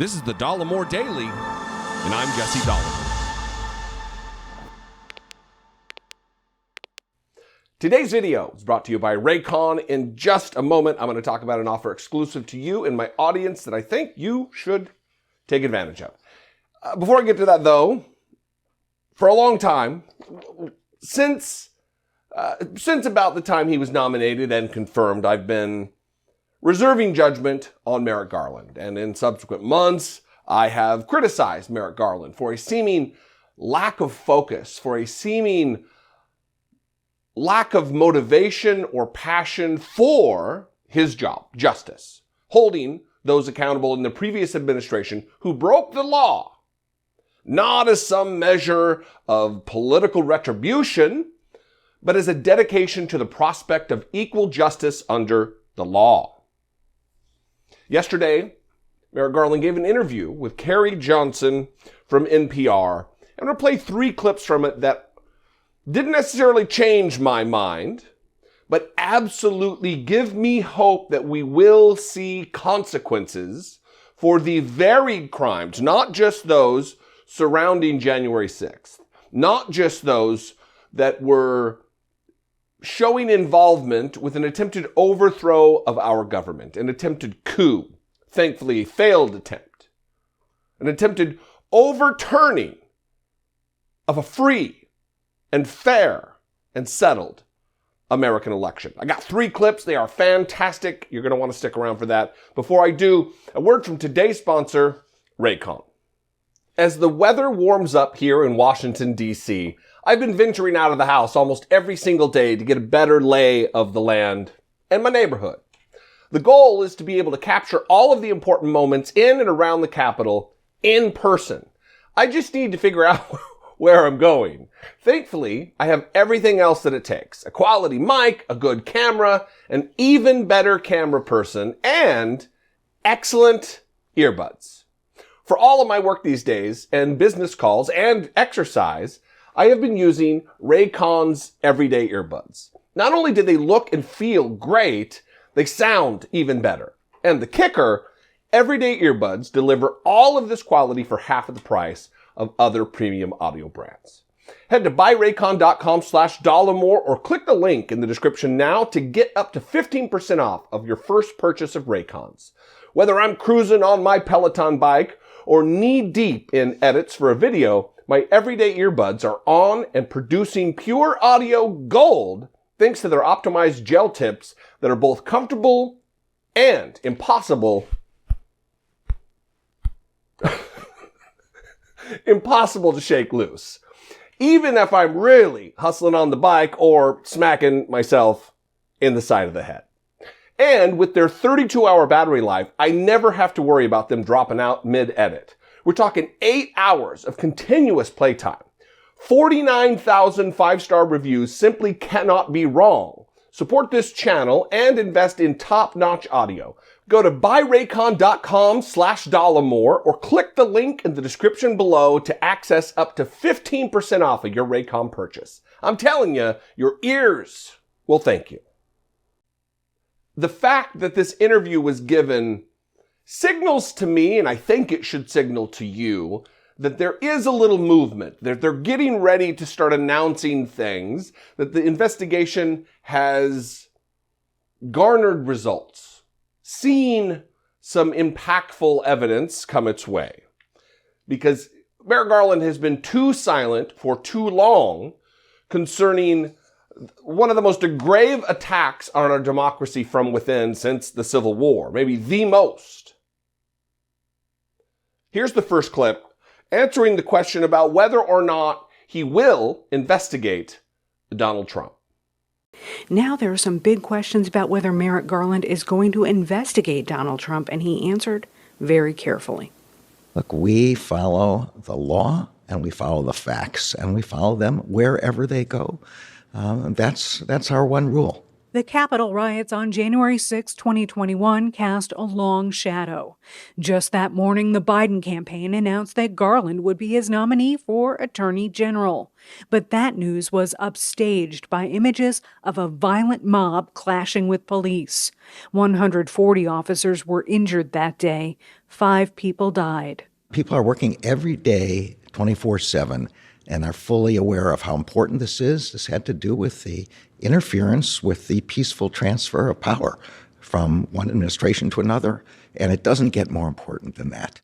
This is the Dollemore Daily, and I'm Jesse Dollemore. Today's video is brought to you by Raycon. In just a moment, I'm going to talk about an offer exclusive to you and my audience that I think you should take advantage of. Before I get to that, though, for a long time, since about the time he was nominated and confirmed, I've been reserving judgment on Merrick Garland. And in subsequent months, I have criticized Merrick Garland for a seeming lack of focus, for a seeming lack of motivation or passion for his job, justice, holding those accountable in the previous administration who broke the law, not as some measure of political retribution, but as a dedication to the prospect of equal justice under the law. Yesterday, Merrick Garland gave an interview with Carrie Johnson from NPR. I'm going to play 3 clips from it that didn't necessarily change my mind, but absolutely give me hope that we will see consequences for the varied crimes, not just those surrounding January 6th, not just those that were showing involvement with an attempted overthrow of our government, an attempted coup, thankfully a failed attempt, an attempted overturning of a free and fair and settled American election. I got 3 clips. They are fantastic. You're going to want to stick around for that. Before I do, a word from today's sponsor, Raycon. As the weather warms up here in Washington, D.C., I've been venturing out of the house almost every single day to get a better lay of the land and my neighborhood. The goal is to be able to capture all of the important moments in and around the Capitol in person. I just need to figure out where I'm going. Thankfully, I have everything else that it takes. A quality mic, a good camera, an even better camera person, and excellent earbuds. For all of my work these days, and business calls, and exercise, I have been using Raycon's everyday earbuds. Not only do they look and feel great, they sound even better. And the kicker, everyday earbuds deliver all of this quality for half of the price of other premium audio brands. Head to buyraycon.com/Dollemore or click the link in the description now to get up to 15% off of your first purchase of Raycons. Whether I'm cruising on my Peloton bike or knee-deep in edits for a video, my everyday earbuds are on and producing pure audio gold thanks to their optimized gel tips that are both comfortable and impossible to shake loose. Even if I'm really hustling on the bike or smacking myself in the side of the head. And with their 32-hour battery life, I never have to worry about them dropping out mid-edit. We're talking 8 hours of continuous playtime. 49,000 5-star reviews simply cannot be wrong. Support this channel and invest in top-notch audio. Go to buyraycon.com/Dollemore or click the link in the description below to access up to 15% off of your Raycon purchase. I'm telling you, your ears will thank you. The fact that this interview was given signals to me, and I think it should signal to you, that there is a little movement, that they're getting ready to start announcing things, that the investigation has garnered results, seen some impactful evidence come its way. Because Merrick Garland has been too silent for too long concerning one of the most grave attacks on our democracy from within since the Civil War, maybe the most. Here's the first clip answering the question about whether or not he will investigate Donald Trump. Now there are some big questions about whether Merrick Garland is going to investigate Donald Trump, and he answered very carefully. Look, we follow the law, and we follow the facts, and we follow them wherever they go. That's our one rule. The Capitol riots on January 6, 2021 cast a long shadow. Just that morning, the Biden campaign announced that Garland would be his nominee for Attorney General. But that news was upstaged by images of a violent mob clashing with police. 140 officers were injured that day. 5 people died. People are working every day, 24/7, and are fully aware of how important this is. This had to do with the interference with the peaceful transfer of power from one administration to another, and it doesn't get more important than that.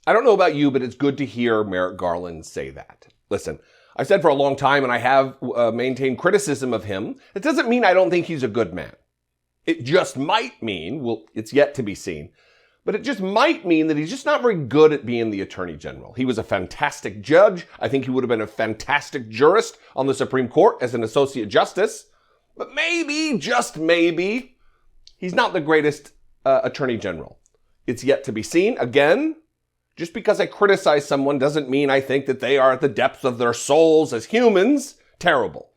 I don't know about you, but it's good to hear Merrick Garland say that. Listen, I've said for a long time, and I have maintained criticism of him. It doesn't mean I don't think he's a good man. It just might mean, well, it's yet to be seen, but it just might mean that he's just not very good at being the Attorney General. He was a fantastic judge. I think he would have been a fantastic jurist on the Supreme Court as an Associate Justice. But maybe, just maybe, he's not the greatest Attorney General. It's yet to be seen. Again, just because I criticize someone doesn't mean I think that they are at the depths of their souls as humans terrible.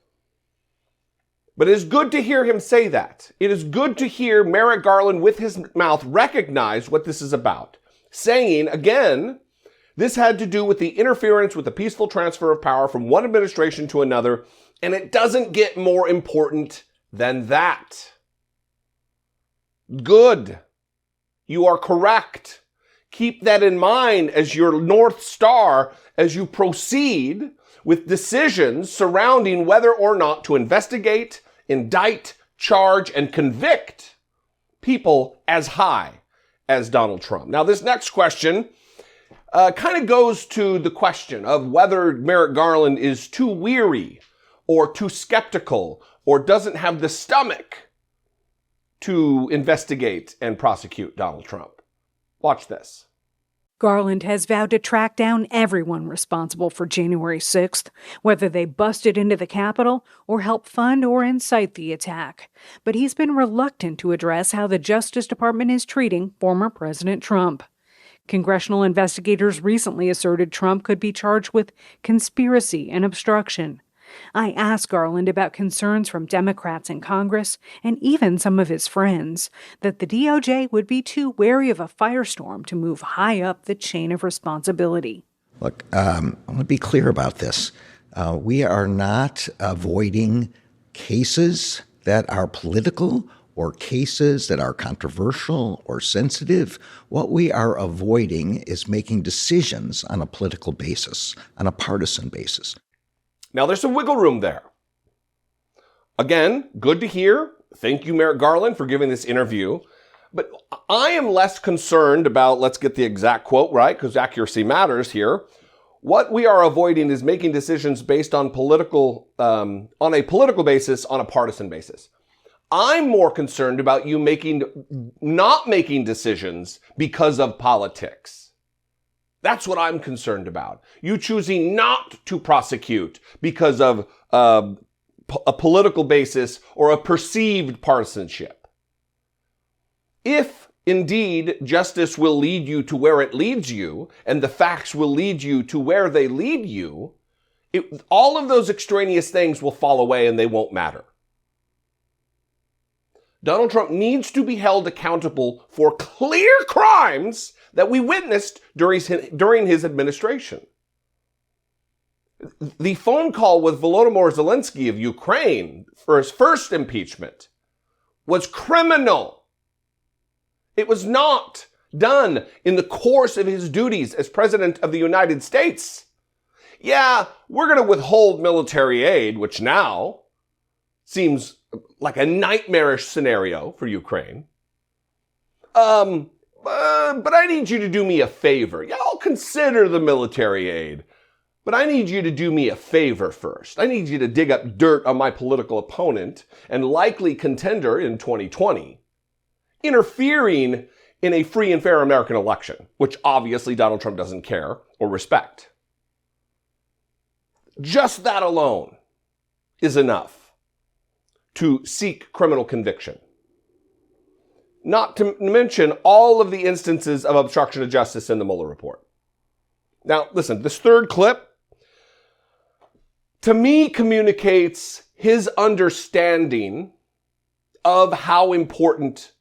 But it is good to hear him say that. It is good to hear Merrick Garland with his mouth recognize what this is about. Saying, again, this had to do with the interference with the peaceful transfer of power from one administration to another, and it doesn't get more important than that. Good. You are correct. Keep that in mind as your North Star as you proceed with decisions surrounding whether or not to investigate, indict, charge, and convict people as high as Donald Trump. Now, this next question kind of goes to the question of whether Merrick Garland is too weary or too skeptical or doesn't have the stomach to investigate and prosecute Donald Trump. Watch this. Garland has vowed to track down everyone responsible for January 6th, whether they busted into the Capitol or helped fund or incite the attack. But he's been reluctant to address how the Justice Department is treating former President Trump. Congressional investigators recently asserted Trump could be charged with conspiracy and obstruction. I asked Garland about concerns from Democrats in Congress and even some of his friends that the DOJ would be too wary of a firestorm to move high up the chain of responsibility. Look, I want to be clear about this. We are not avoiding cases that are political or cases that are controversial or sensitive. What we are avoiding is making decisions on a political basis, on a partisan basis. Now, there's some wiggle room there. Again, good to hear. Thank you, Merrick Garland, for giving this interview. But I am less concerned about, let's get the exact quote right, because accuracy matters here. What we are avoiding is making decisions based on on a political basis, on a partisan basis. I'm more concerned about you not making decisions because of politics. That's what I'm concerned about. You choosing not to prosecute because of a political basis or a perceived partisanship. If indeed justice will lead you to where it leads you, and the facts will lead you to where they lead you, all of those extraneous things will fall away and they won't matter. Donald Trump needs to be held accountable for clear crimes that we witnessed during his administration. The phone call with Volodymyr Zelensky of Ukraine for his first impeachment was criminal. It was not done in the course of his duties as President of the United States. Yeah, we're going to withhold military aid, which now seems like a nightmarish scenario for Ukraine. But I need you to do me a favor. Yeah, I'll consider the military aid, but I need you to do me a favor first. I need you to dig up dirt on my political opponent and likely contender in 2020, interfering in a free and fair American election, which obviously Donald Trump doesn't care or respect. Just that alone is enough to seek criminal conviction. Not to mention all of the instances of obstruction of justice in the Mueller report. Now, listen, this third clip, to me, communicates his understanding of how important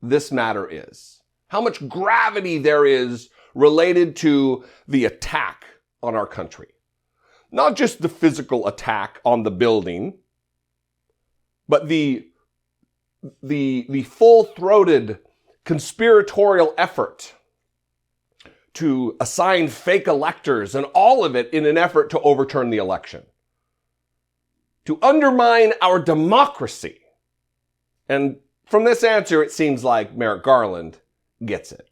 this matter is, how much gravity there is related to the attack on our country. Not just the physical attack on the building, but the full-throated conspiratorial effort to assign fake electors, and all of it in an effort to overturn the election, to undermine our democracy. And from this answer, it seems like Merrick Garland gets it.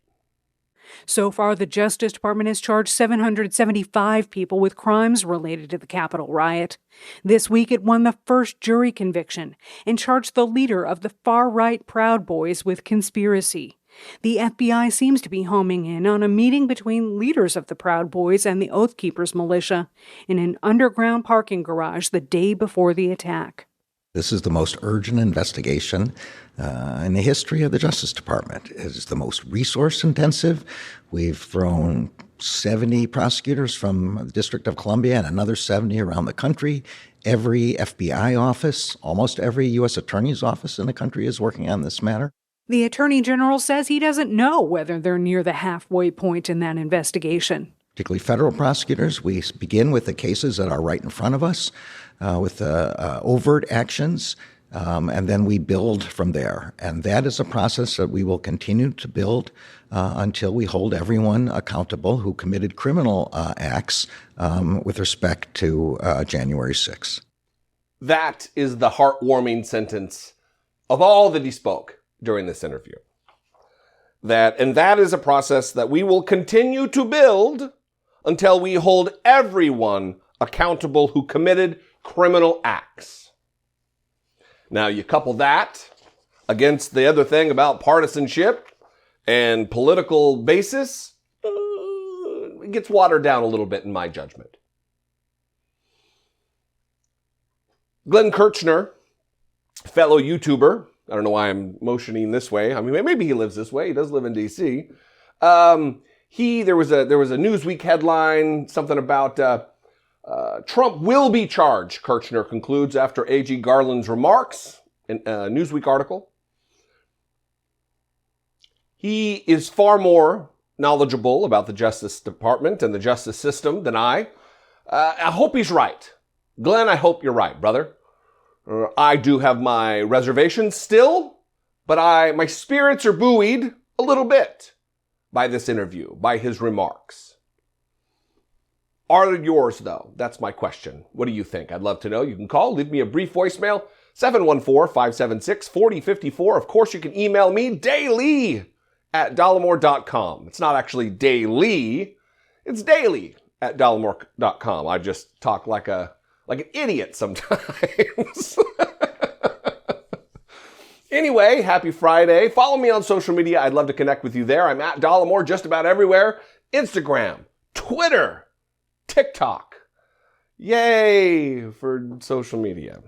So far, the Justice Department has charged 775 people with crimes related to the Capitol riot. This week, it won the first jury conviction and charged the leader of the far-right Proud Boys with conspiracy. The FBI seems to be homing in on a meeting between leaders of the Proud Boys and the Oath Keepers militia in an underground parking garage the day before the attack. This is the most urgent investigation in the history of the Justice Department. It is the most resource-intensive. We've thrown 70 prosecutors from the District of Columbia and another 70 around the country. Every FBI office, almost every U.S. Attorney's office in the country is working on this matter. The Attorney General says he doesn't know whether they're near the halfway point in that investigation. Particularly federal prosecutors, we begin with the cases that are right in front of us, with overt actions, and then we build from there. And that is a process that we will continue to build until we hold everyone accountable who committed criminal acts with respect to January 6th. That is the heartwarming sentence of all that he spoke during this interview. And that is a process that we will continue to build until we hold everyone accountable who committed criminal acts. Now, you couple that against the other thing about partisanship and political basis, it gets watered down a little bit in my judgment. Glenn Kirchner, fellow YouTuber, I don't know why I'm motioning this way. I mean, maybe he lives this way. He does live in D.C. There was a Newsweek headline, something about Trump will be charged, Kirchner concludes after A.G. Garland's remarks in a Newsweek article. He is far more knowledgeable about the Justice Department and the justice system than I. I hope he's right. Glenn, I hope you're right, brother. I do have my reservations still, but my spirits are buoyed a little bit by this interview, by his remarks. Are yours, though? That's my question. What do you think? I'd love to know. You can call, leave me a brief voicemail, 714-576-4054. Of course, you can email me daily@dollemore.com. It's not actually daily, it's daily@dollemore.com. I just talk like an idiot sometimes. Anyway, happy Friday. Follow me on social media. I'd love to connect with you there. I'm at Dollemore just about everywhere. Instagram, Twitter, TikTok. Yay for social media.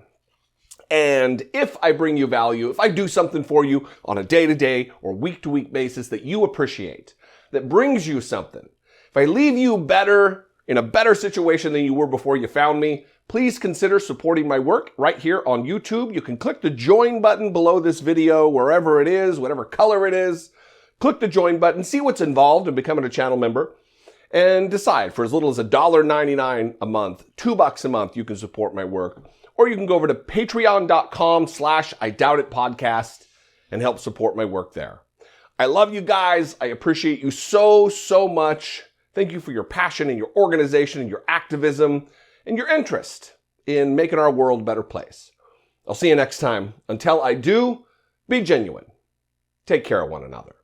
And if I bring you value, if I do something for you on a day-to-day or week-to-week basis that you appreciate, that brings you something, if I leave you better, in a better situation than you were before you found me, please consider supporting my work right here on YouTube. You can click the join button below this video, wherever it is, whatever color it is. Click the join button, see what's involved in becoming a channel member, and decide for as little as $1.99 a month, $2 a month, you can support my work. Or you can go over to patreon.com/IDoubtItPodcast and help support my work there. I love you guys. I appreciate you so, so much. Thank you for your passion and your organization and your activism and your interest in making our world a better place. I'll see you next time. Until I do, be genuine. Take care of one another.